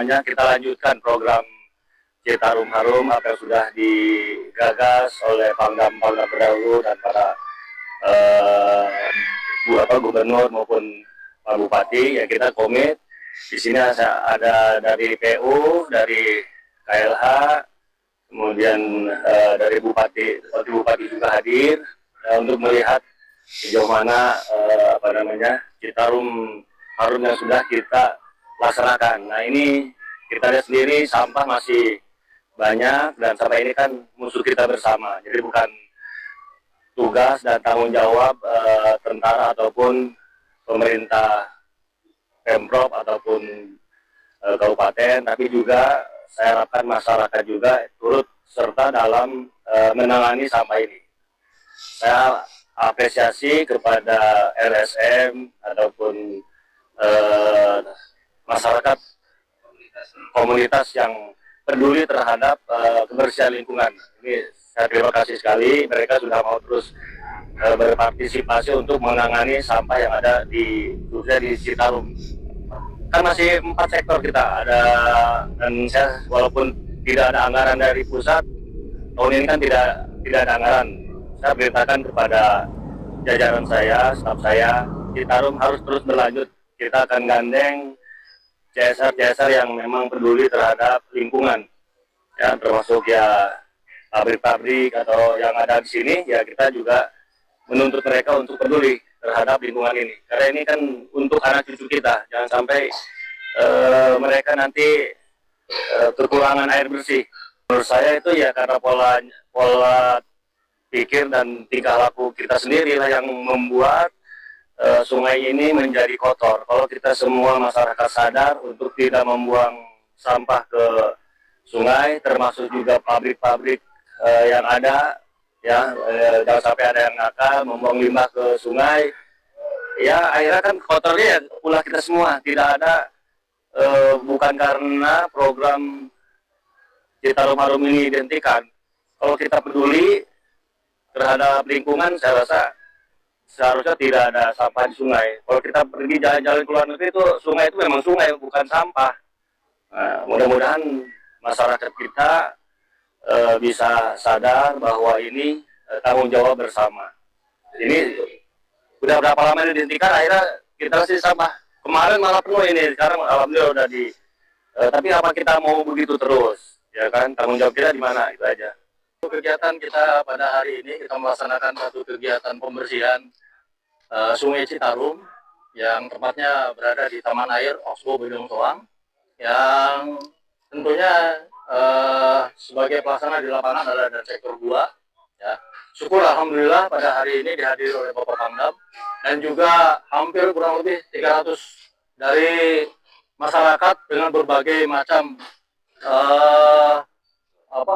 kita lanjutkan program Citarum Harum apa yang sudah digagas oleh Pangdam terdahulu dan para gubernur maupun Pak Bupati. Ya kita komit. Di sini ada dari PU, dari KLH, kemudian dari Bupati juga hadir untuk melihat sejauh mana Citarum Harum yang sudah kita laksanakan. Nah ini kita lihat sendiri sampah masih banyak dan sampai ini kan musuh kita bersama. Jadi bukan tugas dan tanggung jawab tentara ataupun pemerintah Pemprov ataupun kabupaten, tapi juga saya harapkan masyarakat juga turut serta dalam menangani sampah ini. Saya apresiasi kepada LSM ataupun masyarakat komunitas yang peduli terhadap kebersihan lingkungan. Ini saya terima kasih sekali, mereka sudah mau terus berpartisipasi untuk menangani sampah yang ada khususnya di Citarum. Kan masih 4 sektor kita ada, dan saya walaupun tidak ada anggaran dari pusat, tahun ini kan tidak ada anggaran. Saya beritakan kepada jajaran saya, staf saya, Citarum harus terus berlanjut. Kita akan gandeng CSR yang memang peduli terhadap lingkungan, ya termasuk ya pabrik-pabrik atau yang ada di sini. Ya kita juga menuntut mereka untuk peduli terhadap lingkungan ini, karena ini kan untuk anak cucu kita. Jangan sampai mereka nanti kekurangan air bersih. Menurut saya itu ya karena pola pikir dan tingkah laku kita sendiri lah yang membuat sungai ini menjadi kotor. Kalau kita semua masyarakat sadar untuk tidak membuang sampah ke sungai, termasuk juga pabrik-pabrik yang ada, ya jangan sampai ada yang nakal membuang limbah ke sungai. Ya akhirnya kan kotornya ulah kita semua. Tidak ada bukan karena program Citarum Harum ini dihentikan. Kalau kita peduli terhadap lingkungan, saya rasa seharusnya tidak ada sampah di sungai. Kalau kita pergi jalan-jalan ke luar negeri itu sungai itu memang sungai, bukan sampah. Nah, mudah-mudahan masyarakat kita bisa sadar bahwa ini tanggung jawab bersama. Ini udah berapa lama ini dihentikan, akhirnya kita kasih sampah. Kemarin malah penuh ini, sekarang alhamdulillah udah tapi apa kita mau begitu terus? Ya kan, tanggung jawab kita di mana, itu aja. Kegiatan kita pada hari ini, kita melaksanakan satu kegiatan pembersihan Sungai Citarum yang tempatnya berada di Taman Air Oxbow Bojong Soang, yang tentunya sebagai pelaksana di lapangan adalah dari sektor 2. Ya. Syukur alhamdulillah pada hari ini dihadiri oleh Bapak Pangdam dan juga hampir kurang lebih 300 dari masyarakat dengan berbagai macam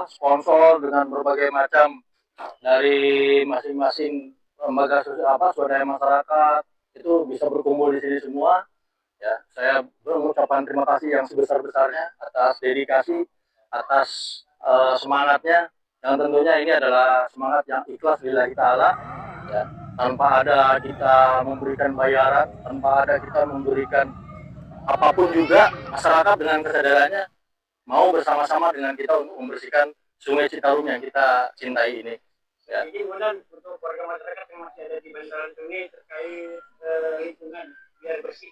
sponsor, dengan berbagai macam dari masing-masing lembaga swadaya masyarakat itu bisa berkumpul di sini semua. Ya, saya mengucapkan terima kasih yang sebesar-besarnya atas dedikasi, atas semangatnya, yang tentunya ini adalah semangat yang ikhlas lillahi ta'ala, ya, tanpa ada kita memberikan bayaran, tanpa ada kita memberikan apapun juga. Masyarakat dengan kesadarannya mau bersama-sama dengan kita untuk membersihkan Sungai Citarum yang kita cintai ini. Ya. Jadi kemudian untuk warga masyarakat yang masih ada di bantaran sungai terkait lingkungan biar bersih.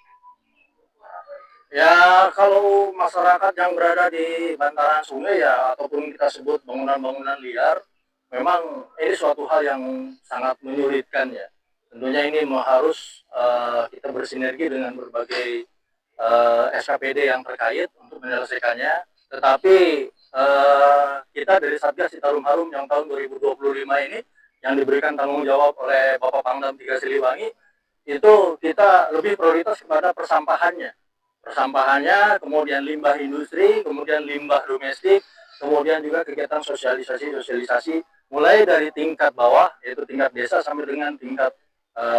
Ya kalau masyarakat yang berada di bantaran sungai ya ataupun kita sebut bangunan-bangunan liar, memang ini suatu hal yang sangat menyulitkan ya. Tentunya ini harus kita bersinergi dengan berbagai SKPD yang terkait untuk menyelesaikannya. Tetapi kita dari Satgas Citarum Harum yang tahun 2025 ini yang diberikan tanggung jawab oleh Bapak Pangdam 3 Siliwangi, itu kita lebih prioritas kepada persampahannya, kemudian limbah industri, kemudian limbah domestik, kemudian juga kegiatan sosialisasi mulai dari tingkat bawah yaitu tingkat desa sampai dengan tingkat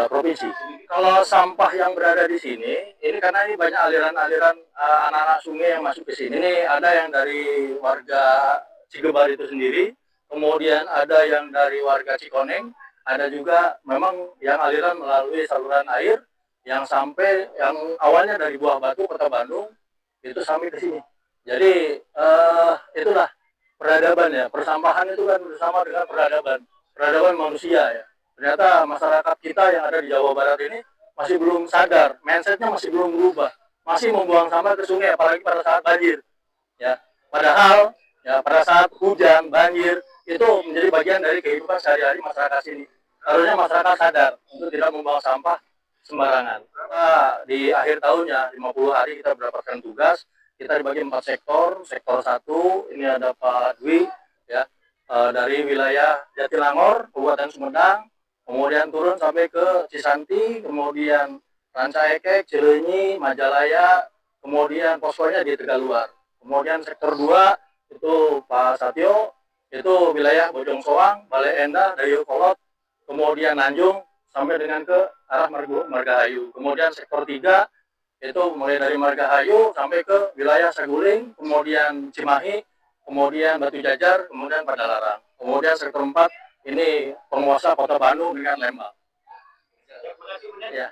provinsi. Kalau sampah yang berada di sini, ini karena ini banyak aliran-aliran anak-anak sungai yang masuk ke sini. Ini ada yang dari warga Cigebar itu sendiri, kemudian ada yang dari warga Cikoneng, ada juga memang yang aliran melalui saluran air yang sampai yang awalnya dari Buah Batu, Kota Bandung, itu sampai ke sini. Jadi itulah peradaban ya. Persampahan itu kan bersama dengan peradaban manusia ya. Ternyata masyarakat kita yang ada di Jawa Barat ini masih belum sadar, mindsetnya masih belum berubah, masih membuang sampah ke sungai, apalagi pada saat banjir. Ya, padahal ya pada saat hujan, banjir itu menjadi bagian dari kehidupan sehari-hari masyarakat sini. Harusnya masyarakat sadar untuk tidak membuang sampah sembarangan. Di akhir tahunnya 50 hari kita mendapatkan tugas, kita dibagi 4 sektor. Sektor 1 ini ada Pak Dwi ya, dari wilayah Jatinangor, Kabupaten Sumedang, kemudian turun sampai ke Cisanti, kemudian Ranca Ekek, Cileunyi, Majalaya, kemudian poskonya di Tegaluar. Kemudian sektor 2 itu Pak Satyo, itu wilayah Bojong Soang, Bale Endah, Dayeuhkolot, kemudian Nanjung sampai dengan ke arah Margahayu. Kemudian sektor 3 itu mulai dari Margahayu sampai ke wilayah Saguling, kemudian Cimahi, kemudian Batu Jajar, kemudian Padalarang. Kemudian sektor 4 ini penguasa Kota Bandung dengan Lembang. Terima kasih. Ya.